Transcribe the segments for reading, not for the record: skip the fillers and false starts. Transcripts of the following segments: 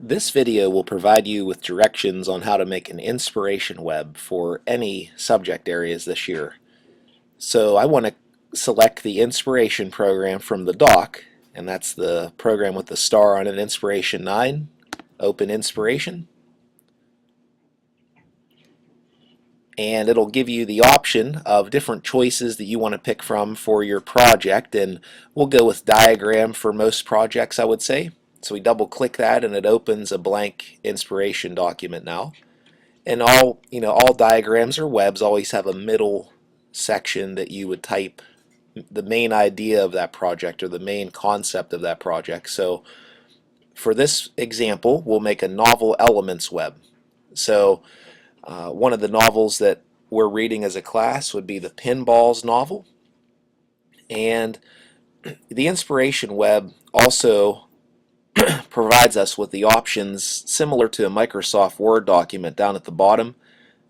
This video will provide you with directions on how to make an inspiration web for any subject areas this year. So I want to select the inspiration program from the dock, and that's the program with the star on it, Inspiration 9, Open Inspiration. And it'll give you the option of different choices that you want to pick from for your project, and we'll go with diagram for most projects, I would say. So we double click that and it opens a blank inspiration document now. And all diagrams or webs always have a middle section that you would type the main idea of that project or the main concept of that project. So for this example, we'll make a novel elements web. So one of the novels that we're reading as a class would be the Pinballs novel. And the inspiration web also provides us with the options similar to a Microsoft Word document. Down at the bottom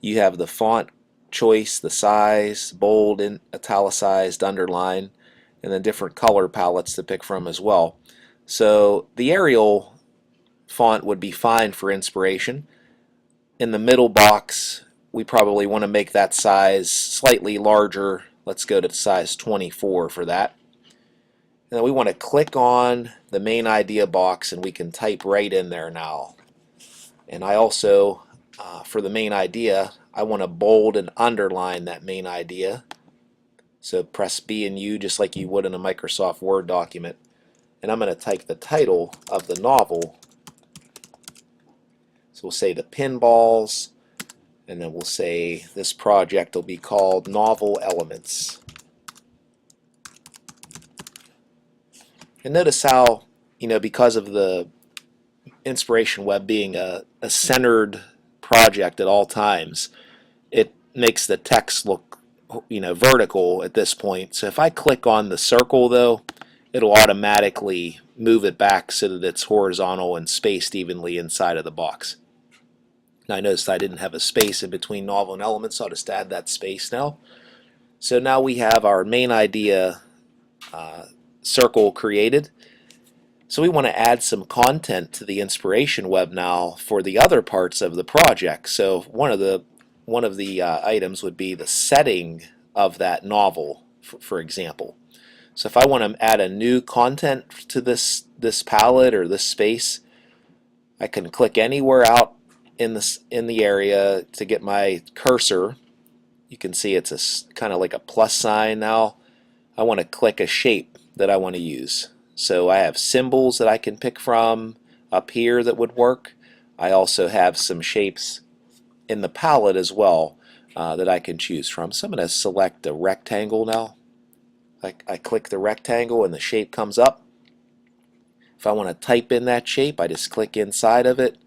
you have the font choice, the size, bold, italicized, underline, and then different color palettes to pick from as well. So the Arial font would be fine for inspiration. In the middle box we probably want to make that size slightly larger. Let's go to size 24 for that. And then we want to click on the main idea box and we can type right in there now. And I also, for the main idea, I want to bold and underline that main idea. So press B and U just like you would in a Microsoft Word document. And I'm going to type the title of the novel. So we'll say The Pinballs, and then we'll say this project will be called Novel Elements. And notice how, because of the inspiration web being a centered project at all times, it makes the text look, vertical at this point. So if I click on the circle though, it'll automatically move it back so that it's horizontal and spaced evenly inside of the box. Now I noticed I didn't have a space in between novel and elements, so I'll just add that space now. So now we have our main idea circle created. So we want to add some content to the inspiration web now for the other parts of the project. So one of the items would be the setting of that novel, for example. So if I want to add a new content to this palette or this space, I can click anywhere out in the area to get my cursor. You can see it's a kind of like a plus sign now. I want to click a shape that I want to use. So I have symbols that I can pick from up here that would work. I also have some shapes in the palette as well that I can choose from. So I'm going to select a rectangle now. I click the rectangle and the shape comes up. If I want to type in that shape, I just click inside of it.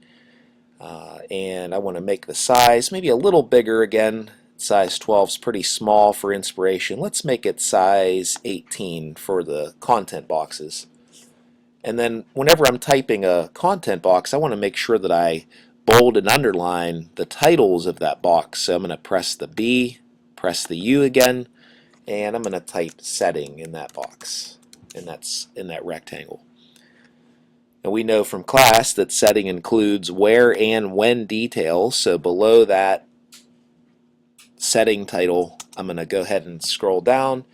And I want to make the size maybe a little bigger again. Size 12 is pretty small for inspiration. Let's make it size 18 for the content boxes. And then whenever I'm typing a content box, I want to make sure that I bold and underline the titles of that box. So I'm going to press the B, press the U again, and I'm going to type setting in that box, and that's in that rectangle. And we know from class that setting includes where and when details. So below that setting title, I'm going to go ahead and scroll down,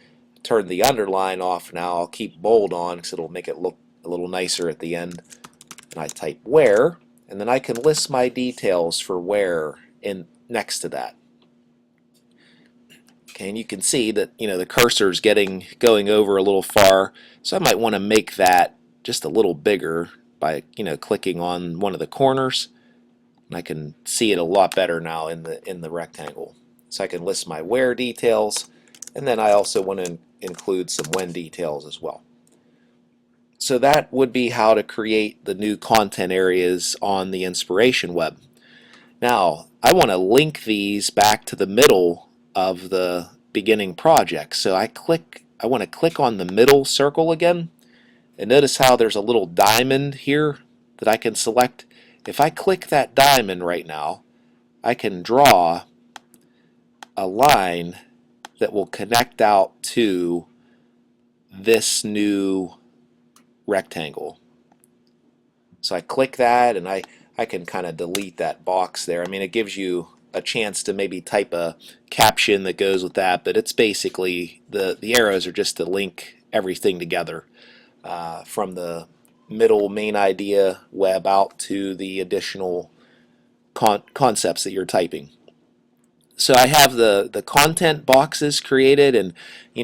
turn the underline off now. I'll keep bold on because it'll make it look a little nicer at the end. And I type where, and then I can list my details for where in next to that. Okay, and you can see that the cursor is going over a little far, so I might want to make that just a little bigger by clicking on one of the corners, and I can see it a lot better now in the rectangle. So I can list my where details, and then I also want to include some when details as well. So that would be how to create the new content areas on the inspiration web. Now I want to link these back to the middle of the beginning project. So I want to click on the middle circle again, and notice how there's a little diamond here that I can select. If I click that diamond right now, I can draw a line that will connect out to this new rectangle. So I click that, and I can kind of delete that box there. I mean, it gives you a chance to maybe type a caption that goes with that, but it's basically the arrows are just to link everything together from the middle main idea web out to the additional concepts that you're typing. So I have the content boxes created, and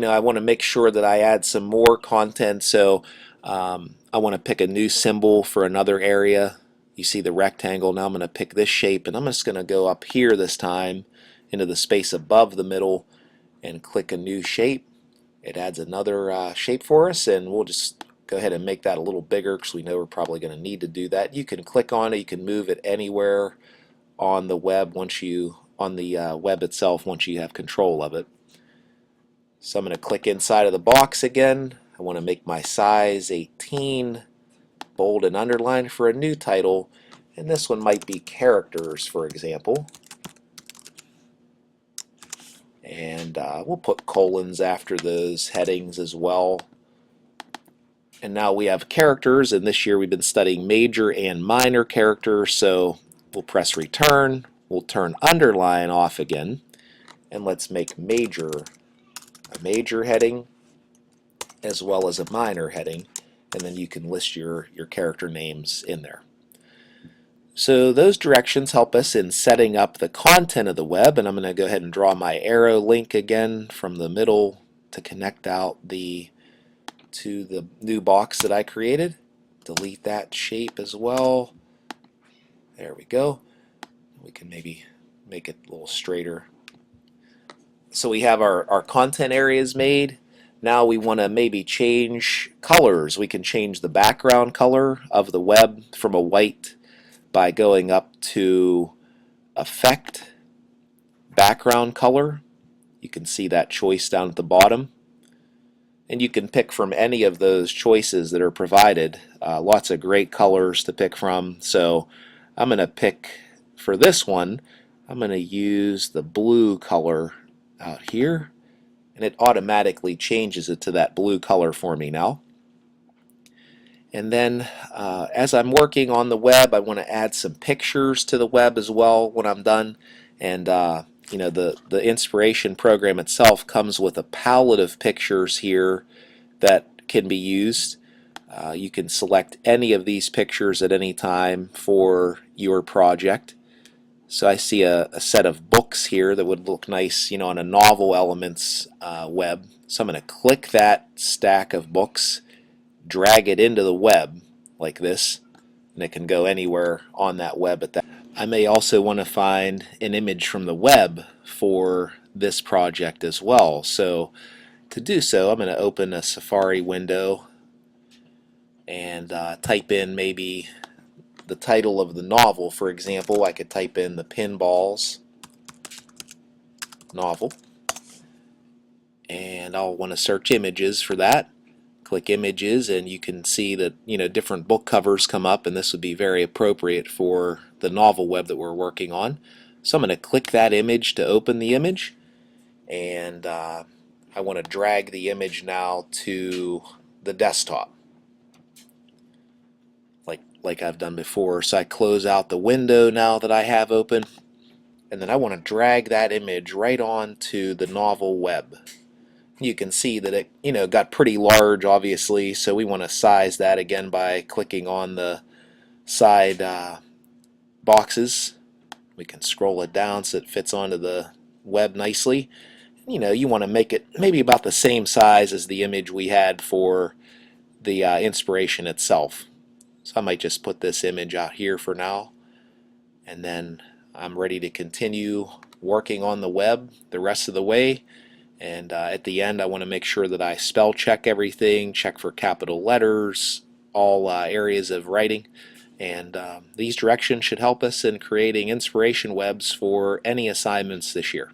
I want to make sure that I add some more content. So I want to pick a new symbol for another area. You see the rectangle. Now I'm going to pick this shape, and I'm just going to go up here this time into the space above the middle and click a new shape. It adds another shape for us, and we'll just go ahead and make that a little bigger because we know we're probably going to need to do that. You can click on it. You can move it anywhere on the web on the web itself once you have control of it. So I'm going to click inside of the box again. I want to make my size 18, bold and underline for a new title, and this one might be characters, for example. And we'll put colons after those headings as well. And now we have characters, and this year we've been studying major and minor characters, so we'll press return. We'll turn underline off again, and let's make major a major heading as well as a minor heading, and then you can list your character names in there. So those directions help us in setting up the content of the web, and I'm going to go ahead and draw my arrow link again from the middle to connect out to the new box that I created. Delete that shape as well. There we go. We can maybe make it a little straighter. So we have our content areas made. Now we want to maybe change colors. We can change the background color of the web from a white by going up to Effect, Background Color. You can see that choice down at the bottom. And you can pick from any of those choices that are provided. Lots of great colors to pick from. So I'm going to pick, for this one, I'm going to use the blue color out here, and it automatically changes it to that blue color for me now. And then as I'm working on the web, I want to add some pictures to the web as well when I'm done. And the inspiration program itself comes with a palette of pictures here that can be used. You can select any of these pictures at any time for your project. So I see a set of books here that would look nice, on a novel elements web. So I'm going to click that stack of books, drag it into the web like this, and it can go anywhere on that web at that. I may also want to find an image from the web for this project as well. So to do so, I'm going to open a Safari window and type in maybe the title of the novel. For example, I could type in The Pinballs novel, and I'll want to search images for that. Click images, and you can see that different book covers come up, and this would be very appropriate for the novel web that we're working on. So I'm going to click that image to open the image, and I want to drag the image now to the desktop like I've done before. So I close out the window now that I have open, and then I want to drag that image right onto the novel web. You can see that it got pretty large, obviously, so we want to size that again by clicking on the side boxes. We can scroll it down so it fits onto the web nicely. You want to make it maybe about the same size as the image we had for the inspiration itself. So I might just put this image out here for now, and then I'm ready to continue working on the web the rest of the way. And at the end, I want to make sure that I spell check everything, check for capital letters, all areas of writing. And these directions should help us in creating inspiration webs for any assignments this year.